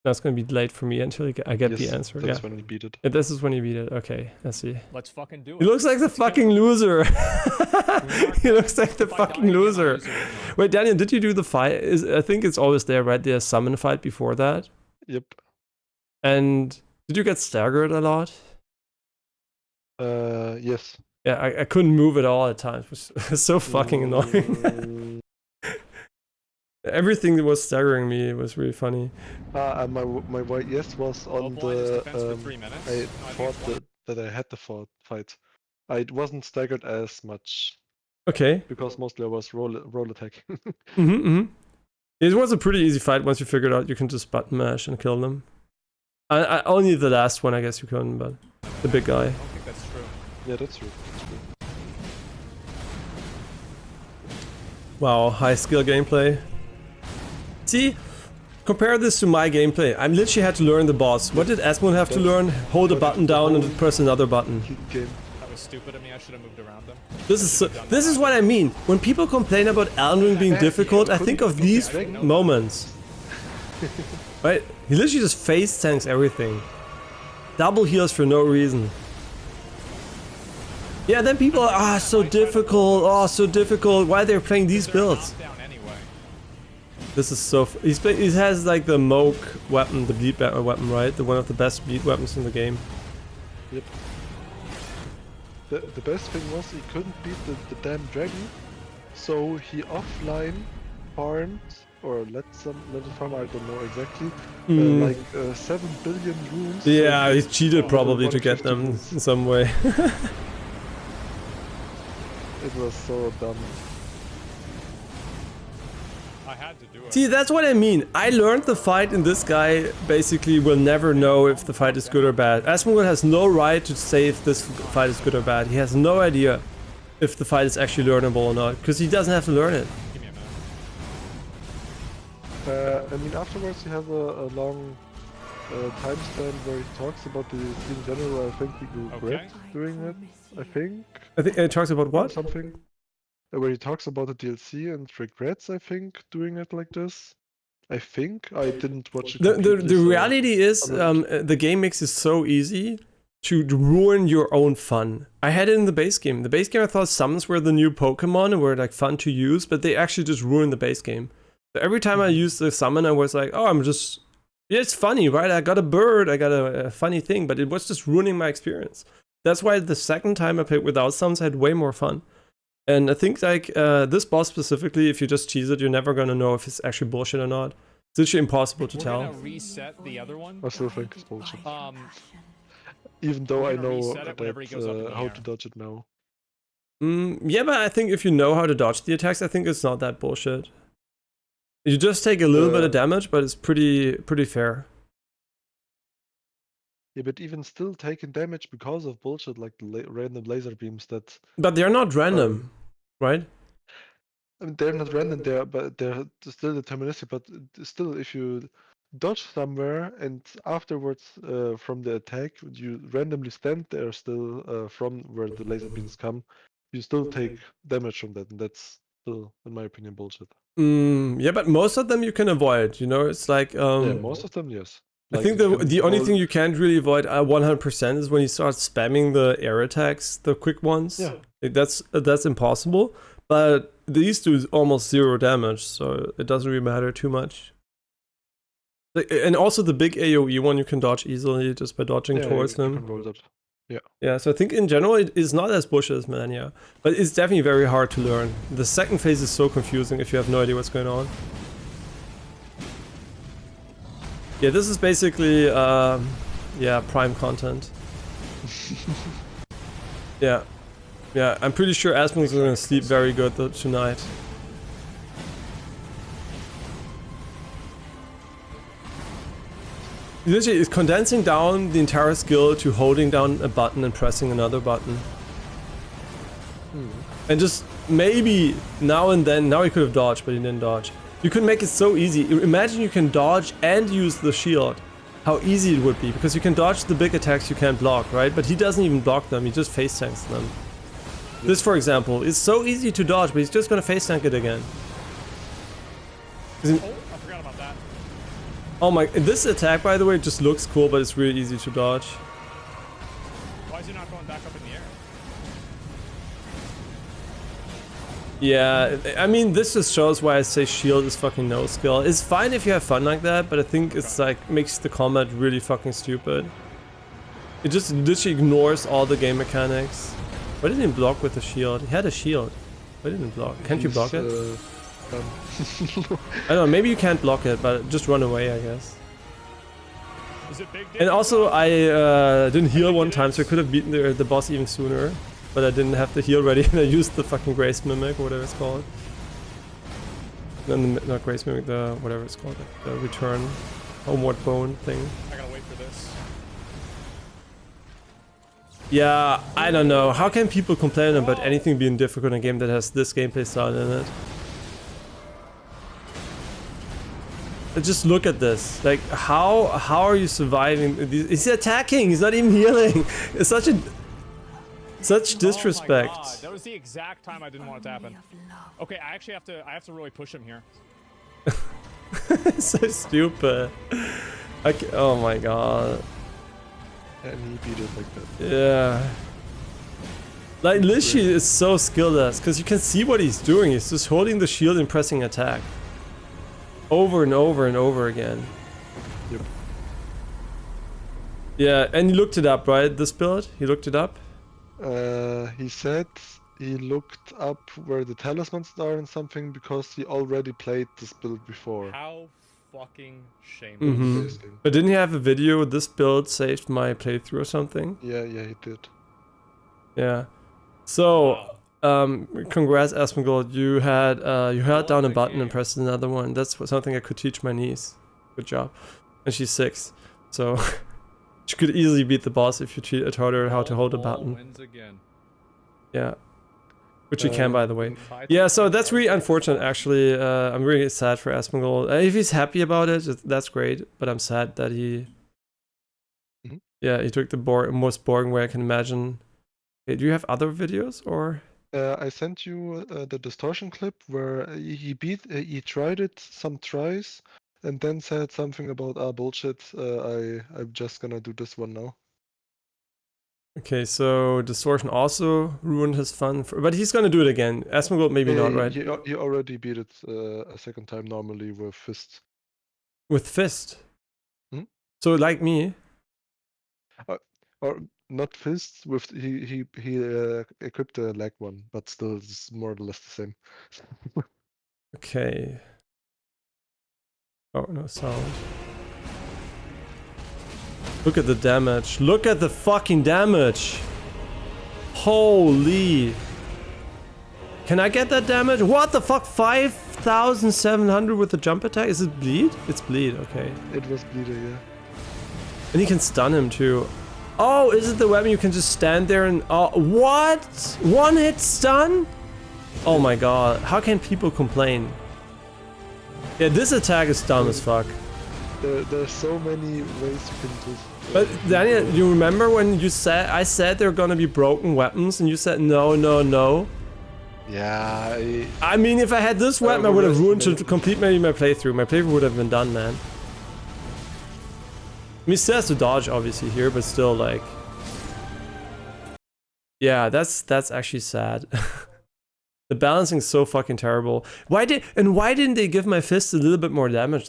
That's gonna be delayed for me until I get the answer. That's when you beat it. Yeah, this is when you beat it. Okay, I see. Let's fucking do it. He looks like the fucking loser. He looks like the fucking loser. Wait, Daniel, did you do the fight? I think it's always there, right? There's summon fight before that. Yep. And did you get staggered a lot? Yes. Yeah, I couldn't move at all at times. It was so fucking annoying. Everything that was staggering me was really funny. My white yes was on the. For 3 minutes. I thought that I had the fight. I wasn't staggered as much. Okay. Because mostly I was roll attack. It was a pretty easy fight once you figured out you can just button mash and kill them. I only the last one I guess you couldn't, but the big guy. I don't think that's true. Yeah, that's true. Wow, high skill gameplay. See, compare this to my gameplay. I literally had to learn the boss. What did Asmongold have to learn? Hold a button down and press another button. That was stupid of me. I should have moved around them. This is what I mean. When people complain about Elden Ring being difficult, I think of these moments. Right? He literally just face tanks everything. Double heals for no reason. Yeah, then people are so difficult. Oh, so difficult. Why they're playing these builds? This is so. He has like the Moke weapon, the bleed weapon, right? One of the best bleed weapons in the game. Yep. The best thing was he couldn't beat the damn dragon, so he offline farmed or let farm. I don't know exactly. Like 7 billion runes. Yeah, he cheated probably to get them in some way. It was so dumb. I had to do it. See, that's what I mean. I learned the fight and this guy basically will never know if the fight is good or bad. Asmongold has no right to say if this fight is good or bad. He has no idea if the fight is actually learnable or not, because he doesn't have to learn it. Give me a minute. I mean, afterwards you have a long time span where he talks about the in general. I think he regret doing it. I think it talks about what? Something. Where he talks about the DLC and regrets, I think, doing it like this. I think I didn't watch it. The reality is, the game makes it so easy to ruin your own fun. I had it in the base game. The base game, I thought summons were the new Pokemon and were like fun to use, but they actually just ruined the base game. So every time I used the summon, I was like, oh, yeah, it's funny, right? I got a bird, I got a funny thing, but it was just ruining my experience. That's why the second time I played without summons, I had way more fun. And I think like this boss specifically, if you just cheese it, you're never gonna know if it's actually bullshit or not. It's literally impossible to tell. We're gonna reset the other one. I still think it's bullshit. Even though I know how to dodge it now. Yeah, but I think if you know how to dodge the attacks, I think it's not that bullshit. You just take a little bit of damage, but it's pretty fair. Yeah, but even still taking damage because of bullshit like the random laser beams that... But they're not random, right? I mean, they're not random, but they're still deterministic, but still, if you dodge somewhere and afterwards from the attack, you randomly stand there still from where the laser beams come, you still take damage from that, and that's still, in my opinion, bullshit. Yeah, but most of them you can avoid, you know? It's like... yeah, most of them, yes. Like I think the only thing you can't really avoid 100% is when you start spamming the air attacks, the quick ones. Yeah. Like that's impossible. But these do almost 0 damage, so it doesn't really matter too much. And also the big AoE one you can dodge easily just by dodging towards them. You can roll that. Yeah. Yeah, so I think in general it is not as bullshit as Mania, but it's definitely very hard to learn. The second phase is so confusing if you have no idea what's going on. Yeah, this is basically, yeah, Prime content. Yeah. Yeah, I'm pretty sure Asmongold is gonna sleep very good tonight. Literally, it's condensing down the entire skill to holding down a button and pressing another button. And just maybe now and then, now he could have dodged, but he didn't dodge. You could make it so easy. Imagine you can dodge and use the shield. How easy it would be, because you can dodge the big attacks you can't block, right? But he doesn't even block them, he just face tanks them. Yep. This, for example, is so easy to dodge, but he's just gonna face tank it again. Oh, I forgot about that. Oh my, this attack, by the way, just looks cool, but it's really easy to dodge. Why is he not going back up in the air? Yeah, I mean, this just shows why I say shield is fucking no skill. It's fine if you have fun like that, but I think it's like, makes the combat really fucking stupid. It just literally ignores all the game mechanics. Why didn't he block with the shield? He had a shield. Why didn't he block? Can't you block it? I don't know, maybe you can't block it, but just run away, I guess. Is it big? And also, I didn't heal one time, so I could have beaten the boss even sooner. But I didn't have the heal ready, and I used the fucking Grace Mimic, or whatever it's called. Then not Grace Mimic, the whatever it's called, the return homeward bone thing. I gotta wait for this. Yeah, I don't know. How can people complain about anything being difficult in a game that has this gameplay style in it? Just look at this. Like, how are you surviving? He's attacking. He's not even healing. It's such disrespect. Oh my God, that was the exact time I didn't want it to happen. Okay, I actually have to really push him here. So stupid. Oh my god. And he beat it like that. Yeah. Like literally is so skillless because you can see what he's doing. He's just holding the shield and pressing attack. Over and over and over again. Yep. Yeah, and he looked it up, right? This build? He looked it up? He said he looked up where the talismans are and something because he already played this build before. How fucking shameless. But didn't he have a video? This build saved my playthrough or something? Yeah, he did. Yeah. So, congrats, Asmongold. You held down a button and pressed another one. That's something I could teach my niece. Good job. And she's 6, so she could easily beat the boss if you taught her how to hold a button. Wins again. Yeah. Which you can, by the way. Yeah, so that's really unfortunate, actually. I'm really sad for Asmongold. If he's happy about it, that's great. But I'm sad that he... Yeah, he took the most boring way I can imagine. Okay, do you have other videos, or...? I sent you the distortion clip where he tried it some tries and then said something about bullshit. I'm just gonna do this one now. Okay, so Distortion also ruined his fun, but he's gonna do it again. Asmongold maybe not, right? He already beat it a second time normally with fist. With fist? Hmm? So like me? Or not fists, with he equipped a leg one, but still it's more or less the same. Okay. Oh, no sound. Look at the damage. Look at the fucking damage. Holy. Can I get that damage? What the fuck? 5,700 with the jump attack? Is it bleed? It's bleed, okay. It was bleeder, yeah. And you can stun him too. Oh, is it the weapon you can just stand there and... what? One hit stun? Oh my god. How can people complain? Yeah, this attack is dumb as fuck. There's so many ways you can do. But Daniel, you remember when you said I said there are gonna be broken weapons, and you said no, no, no. Yeah. I mean, if I had this weapon, I would have ruined to complete maybe my playthrough. My playthrough would have been done, man. I mean, still has to dodge obviously here, but still like. Yeah, that's actually sad. The balancing is so fucking terrible. Why didn't they give my fist a little bit more damage?